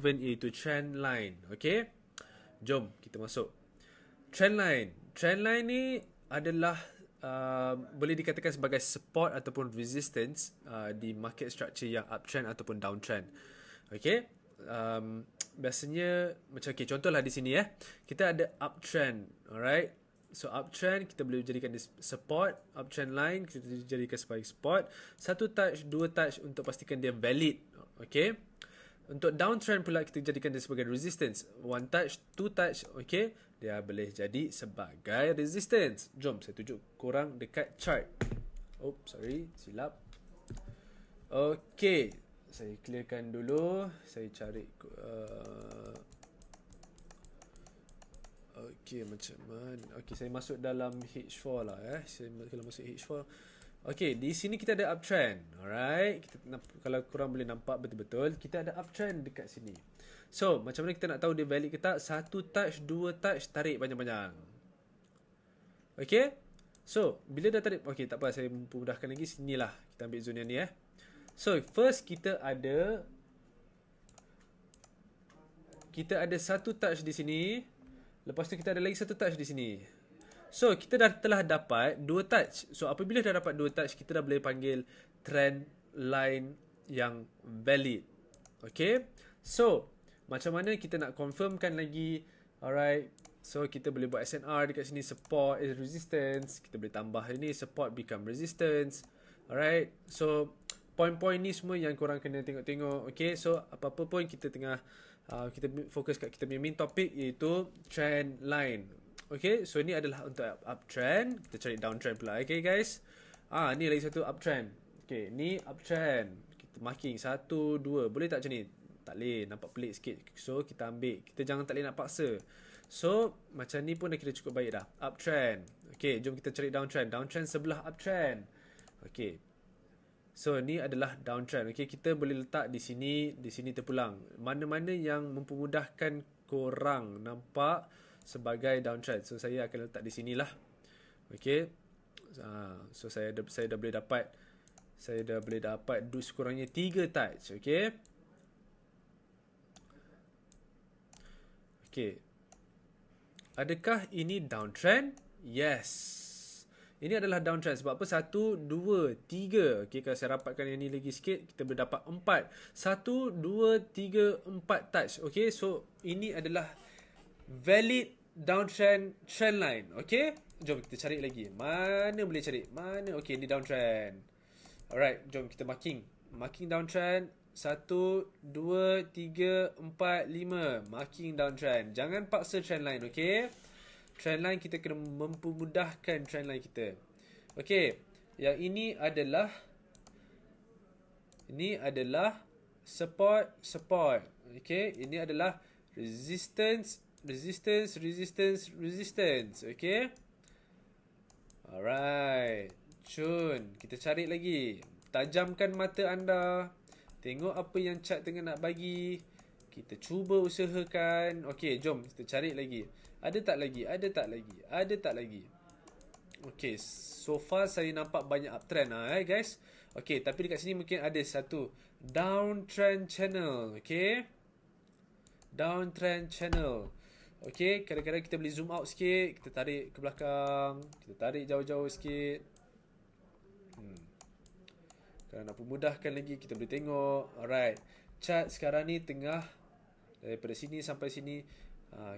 iaitu trend line. Okay, jom kita masuk trend line. Trend line ni adalah boleh dikatakan sebagai support ataupun resistance di market structure yang uptrend ataupun downtrend. Okay, biasanya macam contohlah di sini kita ada uptrend. Alright, so uptrend kita boleh jadikan support, uptrend line kita jadikan sebagai support, satu touch, dua touch untuk pastikan dia valid. Okay, untuk downtrend pula kita jadikan dia sebagai resistance, one touch, two touch. Okay, dia boleh jadi sebagai resistance. Jom saya tunjuk korang dekat chart. Oh, sorry, silap. Okay, saya clearkan dulu. Saya cari okay, macam mana. Okay, saya masuk dalam H4 lah Saya kalau masuk H4. Okay, di sini kita ada uptrend. Alright, kalau korang boleh nampak betul-betul kita ada uptrend dekat sini. So, macam mana kita nak tahu dia valid ke tak? Satu touch, dua touch, tarik panjang-panjang. Okay, so bila dah tarik, okay, tak apa, saya memudahkan lagi. Sinilah kita ambil zone yang ni So, first kita ada satu touch di sini. Lepas tu kita ada lagi satu touch di sini. So, kita telah dapat dua touch. So, apabila dah dapat dua touch, kita dah boleh panggil trend line yang valid. Okay, so macam mana kita nak confirmkan lagi? Alright, so kita boleh buat SNR dekat sini, support is resistance. Kita boleh tambah ini, support become resistance. Alright, so point-point ni semua yang korang kena tengok-tengok. Okay, so apa-apa pun kita tengah kita fokus kat kita punya main topic, iaitu trend line. Okay, so ni adalah untuk uptrend. Kita cari downtrend pula. Okay guys, ni lagi satu uptrend. Okay, ni uptrend. Kita marking 1, 2. Boleh tak macam ni? Tak boleh, nampak pelik sikit. So kita ambil, kita jangan tak boleh nak paksa. So macam ni pun dah kira cukup baik dah. Uptrend. Okay, jom kita cari downtrend. Downtrend sebelah uptrend. Okay, so ni adalah downtrend. Okay, kita boleh letak di sini terpulang. Mana-mana yang mempermudahkan korang nampak sebagai downtrend. So saya akan letak di sinilah. Okay, so saya dah boleh dapat sekurangnya 3 touch. Okay, okay, adakah ini downtrend? Yes, ini adalah downtrend. Sebab apa? 1, 2, 3. Okay, kalau saya rapatkan yang ni lagi sikit, kita boleh dapat 4. 1, 2, 3, 4 touch. Okay, so ini adalah valid downtrend trend line. Okay, jom kita cari lagi. Mana boleh cari? Mana? Okay, ni downtrend. Alright, jom kita marking downtrend. 1, 2, 3, 4, 5. Marking downtrend. Jangan paksa trend line. Okay, trend line kita kena mempermudahkan trend line kita. Okay, yang ini adalah support. Okay, ini adalah resistance. Okay, alright, cun, kita cari lagi. Tajamkan mata anda, tengok apa yang chart tengah nak bagi. Kita cuba usahakan. Okay, jom kita cari lagi. Ada tak lagi? Okay, so far saya nampak banyak uptrend guys. Okay, tapi dekat sini mungkin ada satu downtrend channel. Okay, downtrend channel. Okay, kadang-kadang kita boleh zoom out sikit. Kita tarik ke belakang, kita tarik jauh-jauh sikit. Kalau nak pemudahkan lagi, kita boleh tengok. Alright, chart sekarang ni tengah daripada sini sampai sini.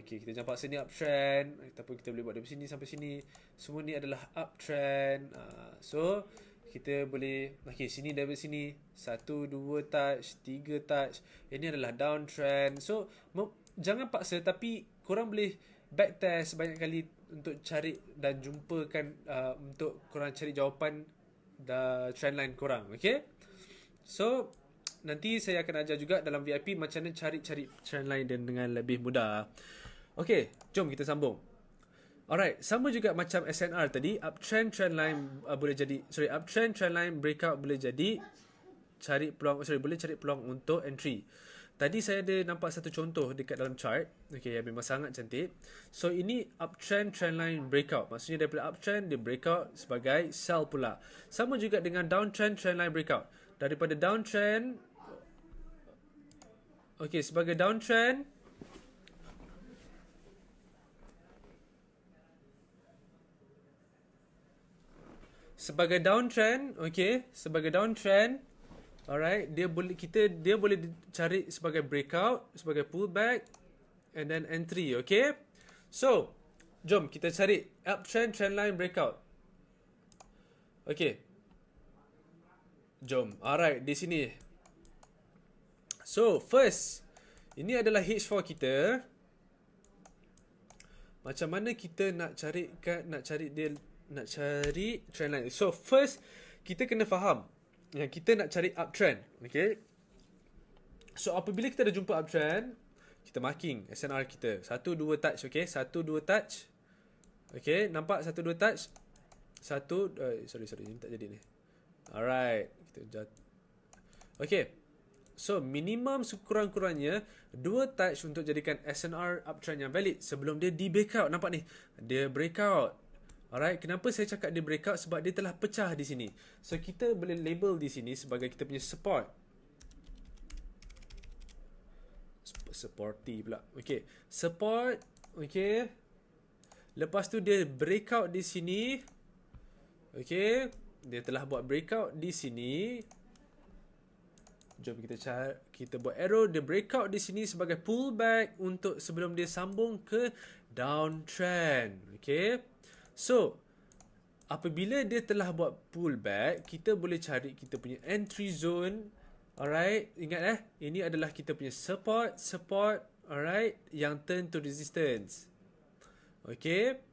Okay, kita nampak sini uptrend, ataupun kita boleh buat dari sini sampai sini. Semua ni adalah uptrend. So kita boleh, okay, sini dari sini 1, 2 touch, 3 touch. Ini adalah downtrend. So jangan paksa, tapi korang boleh backtest banyak kali untuk cari dan jumpakan, untuk korang cari jawapan trend line korang. Okay, so nanti saya akan ajar juga dalam VIP macam mana cari trend line dengan lebih mudah. Okay, jom kita sambung. Alright, sama juga macam SNR tadi, uptrend trend line uptrend trend line breakout boleh jadi boleh cari peluang untuk entry. Tadi saya ada nampak satu contoh dekat dalam chart. Okay, yang memang sangat cantik. So ini uptrend trend line breakout. Maksudnya daripada uptrend dia breakout sebagai sell pula. Sama juga dengan downtrend trend line breakout. Daripada downtrend, Okay, sebagai downtrend, alright, dia boleh cari sebagai breakout, sebagai pullback, and then entry, okay? So, jom kita cari uptrend, trendline, breakout. Okay. Jom. Alright, di sini. So, first, ini adalah H4 kita. Macam mana kita nak cari trendline. So, first, kita kena faham yang kita nak cari uptrend. Okay. So, apabila kita dah jumpa uptrend, kita marking SNR kita. 1, 2 touch. Okay. 1, 2 touch. Okay. Nampak 1, 2 touch. Sorry. Ini tak jadi ni. Alright. Kita okay. So, minimum sekurang-kurangnya 2 touch untuk jadikan SNR uptrend yang valid sebelum dia di breakout. Nampak ni? Dia breakout. Alright. Kenapa saya cakap dia breakout? Sebab dia telah pecah di sini. So, kita boleh label di sini sebagai kita punya support. Supporty pula. Okay. Support. Okay. Lepas tu dia breakout di sini. Okay. Dia telah buat breakout di sini. Jom kita buat arrow. Dia breakout di sini sebagai pullback untuk sebelum dia sambung ke downtrend. Okay. So, apabila dia telah buat pullback, kita boleh cari kita punya entry zone. Alright. Ingat ini adalah kita punya support. Alright. Yang turn to resistance. Okay.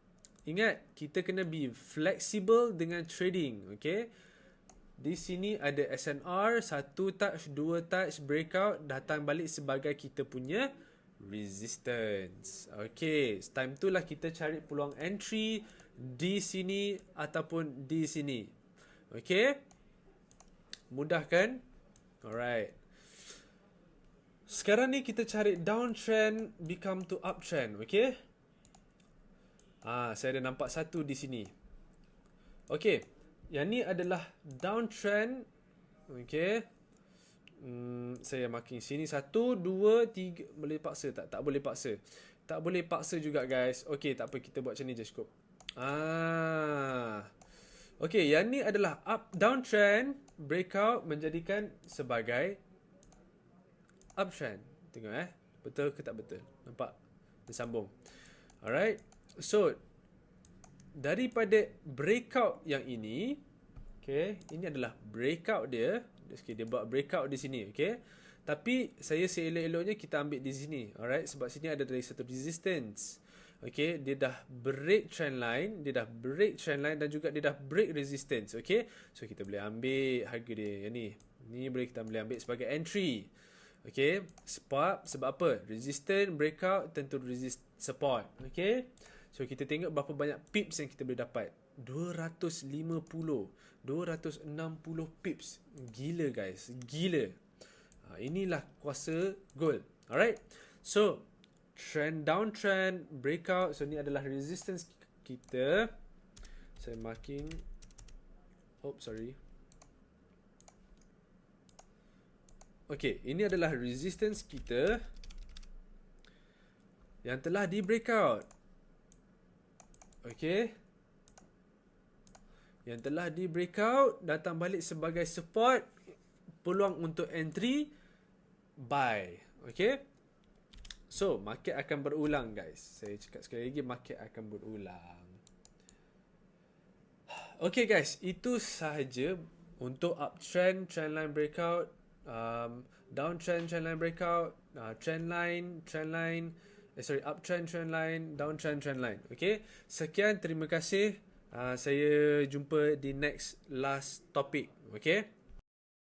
Ingat, kita kena be flexible dengan trading. Okay. Di sini ada SNR, 1 touch, 2 touch, breakout, datang balik sebagai kita punya resistance. Okay. Time tu lah kita cari peluang entry di sini ataupun di sini. Okay. Mudah kan? Alright. Sekarang ni kita cari downtrend become to uptrend. Okay. Saya ada nampak satu di sini. Okay. Yang ni adalah downtrend. Okay. Saya marking sini 1, 2, 3. Boleh paksa tak? Tak boleh paksa. Tak boleh paksa juga guys. Okay, tak apa. Kita buat macam ni je cukup. Okay, yang ni adalah downtrend. Breakout menjadikan sebagai uptrend. Tengok betul ke tak betul? Nampak? Dia sambung. Alright. So, daripada breakout yang ini, okay, ini adalah breakout dia. Dia buat breakout di sini, okay. Tapi saya seelok-eloknya kita ambil di sini, alright, sebab sini ada dari satu resistance. Okay, dia dah break trendline, dan juga dia dah break resistance, okay. So kita boleh ambil harga dia yang ni. Ni boleh kita boleh ambil sebagai entry. Okay, sebab apa? Resistance, breakout, tentu resist support, okay. So, kita tengok berapa banyak pips yang kita boleh dapat. 260 pips. Gila guys. Gila. Inilah kuasa gold. Alright. So, downtrend, breakout. So, ni adalah resistance kita. Saya marking. Sorry. Okay. Ini adalah resistance kita yang telah di breakout. Okay. Yang telah di breakout, datang balik sebagai support, peluang untuk entry, buy. Okay. So, market akan berulang guys. Saya cakap sekali lagi, market akan berulang. Okay guys, itu sahaja untuk uptrend, trendline breakout, downtrend, trendline breakout, uptrend, trendline, downtrend, trendline. Okay. Sekian, terima kasih. Saya jumpa di last topic. Okay.